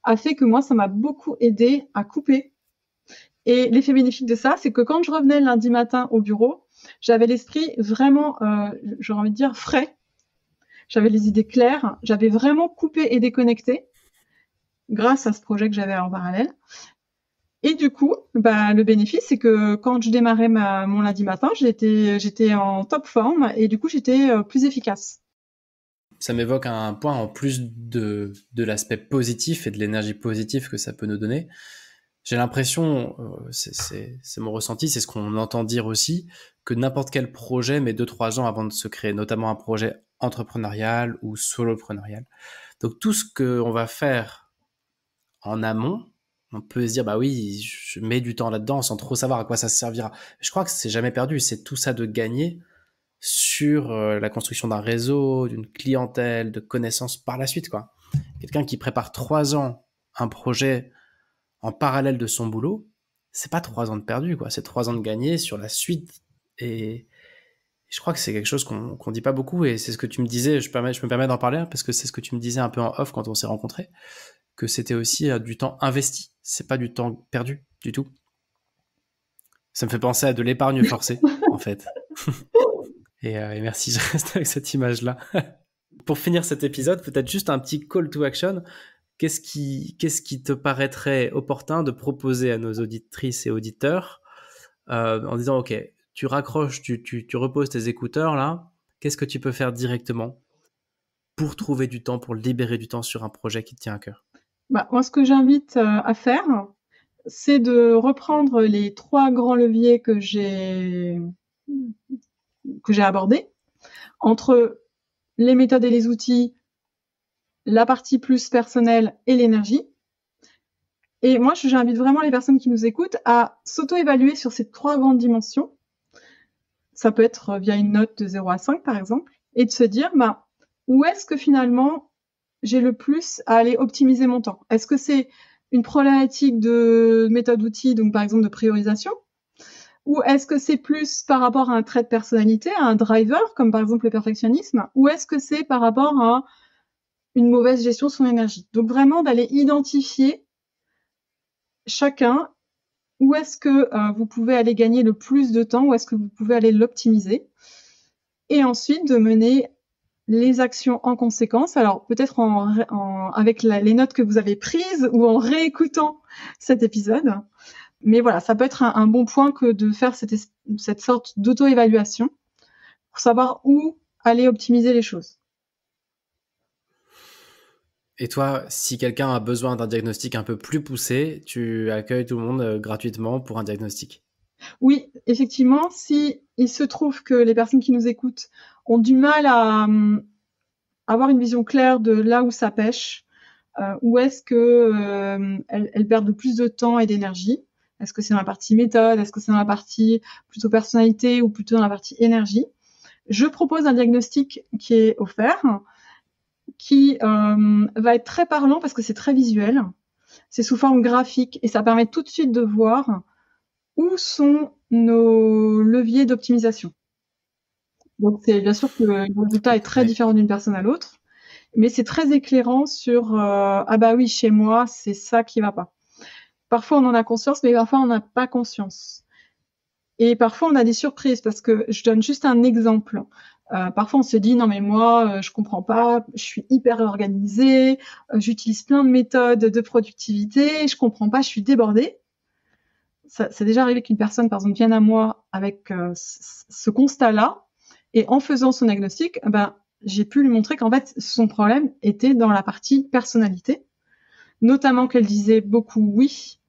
a fait que moi, ça m'a beaucoup aidé à couper. Et l'effet bénéfique de ça, c'est que quand je revenais lundi matin au bureau, j'avais l'esprit vraiment, j'aurais envie de dire, frais. J'avais les idées claires, j'avais vraiment coupé et déconnecté grâce à ce projet que j'avais en parallèle. Et du coup, le bénéfice, c'est que quand je démarrais mon lundi matin, j'étais en top forme et du coup, j'étais plus efficace. Ça m'évoque un point en plus de l'aspect positif et de l'énergie positive que ça peut nous donner. J'ai l'impression, c'est mon ressenti, c'est ce qu'on entend dire aussi, que n'importe quel projet met 2-3 ans avant de se créer, notamment un projet entrepreneurial ou soloprenarial. Donc tout ce qu'on va faire en amont, on peut se dire, bah oui, je mets du temps là-dedans sans trop savoir à quoi ça servira. Je crois que c'est jamais perdu, c'est tout ça de gagner sur la construction d'un réseau, d'une clientèle, de connaissances par la suite, quoi. Quelqu'un qui prépare 3 ans un projet en parallèle de son boulot, c'est pas 3 ans de perdu, quoi. C'est 3 ans de gagné sur la suite. Et je crois que c'est quelque chose qu'on dit pas beaucoup. Et c'est ce que tu me disais, je me permets d'en parler, parce que c'est ce que tu me disais un peu en off quand on s'est rencontrés, que c'était aussi du temps investi. C'est pas du temps perdu du tout. Ça me fait penser à de l'épargne forcée, en fait. Et merci, je reste avec cette image-là. Pour finir cet épisode, peut-être juste un petit call to action. Qu'est-ce qui te paraîtrait opportun de proposer à nos auditrices et auditeurs en disant, OK, tu raccroches, tu reposes tes écouteurs là, qu'est-ce que tu peux faire directement pour trouver du temps, pour libérer du temps sur un projet qui te tient à cœur? Moi, ce que j'invite à faire, c'est de reprendre les 3 grands leviers que j'ai abordés, entre les méthodes et les outils, la partie plus personnelle et l'énergie. Et moi, j'invite vraiment les personnes qui nous écoutent à s'auto-évaluer sur ces 3 grandes dimensions. Ça peut être via une note de 0 à 5, par exemple, et de se dire, où est-ce que finalement j'ai le plus à aller optimiser mon temps? Est-ce que c'est une problématique de méthode-outil, donc par exemple de priorisation? Ou est-ce que c'est plus par rapport à un trait de personnalité, à un driver, comme par exemple le perfectionnisme? Ou est-ce que c'est par rapport à une mauvaise gestion de son énergie? Donc vraiment d'aller identifier chacun où est-ce que vous pouvez aller gagner le plus de temps, où est-ce que vous pouvez aller l'optimiser, et ensuite de mener les actions en conséquence. Alors peut-être avec les notes que vous avez prises ou en réécoutant cet épisode. Mais voilà, ça peut être un bon point que de faire cette sorte d'auto-évaluation pour savoir où aller optimiser les choses. Et toi, si quelqu'un a besoin d'un diagnostic un peu plus poussé, tu accueilles tout le monde gratuitement pour un diagnostic? Oui, effectivement, si il se trouve que les personnes qui nous écoutent ont du mal à avoir une vision claire de là où ça pêche, où est-ce que elles perdent le plus de temps et d'énergie. Est-ce que c'est dans la partie méthode? Est-ce que c'est dans la partie plutôt personnalité ou plutôt dans la partie énergie? Je propose un diagnostic qui est offert, qui va être très parlant parce que c'est très visuel. C'est sous forme graphique et ça permet tout de suite de voir où sont nos leviers d'optimisation. Donc c'est bien sûr que le résultat est très différent d'une personne à l'autre, mais c'est très éclairant sur ah bah oui, chez moi, c'est ça qui va pas. Parfois on en a conscience, mais parfois on n'a pas conscience. Et parfois on a des surprises parce que je donne juste un exemple. Parfois on se dit non mais moi je comprends pas, je suis hyper organisée, j'utilise plein de méthodes de productivité, je comprends pas, je suis débordée. C'est déjà arrivé qu'une personne par exemple vienne à moi avec ce constat-là et en faisant son diagnostic, j'ai pu lui montrer qu'en fait son problème était dans la partie personnalité, notamment qu'elle disait beaucoup oui,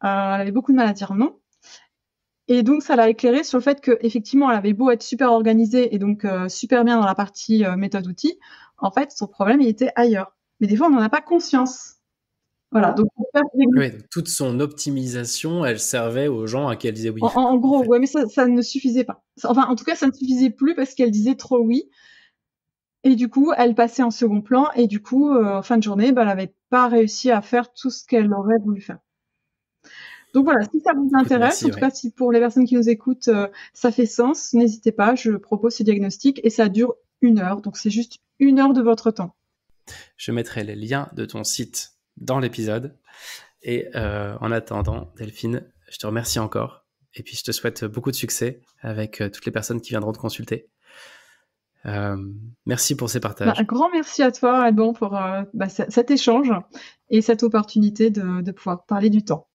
elle avait beaucoup de mal à dire non. Et donc, ça l'a éclairé sur le fait qu'effectivement, elle avait beau être super organisée et donc super bien dans la partie méthode-outil, en fait, son problème, il était ailleurs. Mais des fois, on n'en a pas conscience. Voilà. Donc, oui, donc toute son optimisation, elle servait aux gens à qui elle disait oui. En gros, ouais, mais ça ne suffisait pas. Enfin, en tout cas, ça ne suffisait plus parce qu'elle disait trop oui. Et du coup, elle passait en second plan. Et du coup, en fin de journée, elle n'avait pas réussi à faire tout ce qu'elle aurait voulu faire. Donc voilà, si ça vous intéresse, en tout cas si pour les personnes qui nous écoutent, ça fait sens, n'hésitez pas, je propose ce diagnostic et ça dure 1 heure, donc c'est juste 1 heure de votre temps. Je mettrai les liens de ton site dans l'épisode. Et en attendant, Delphine, je te remercie encore. Et puis je te souhaite beaucoup de succès avec toutes les personnes qui viendront te consulter. Merci pour ces partages. Un grand merci à toi, Alban, pour cet échange et cette opportunité de pouvoir parler du temps.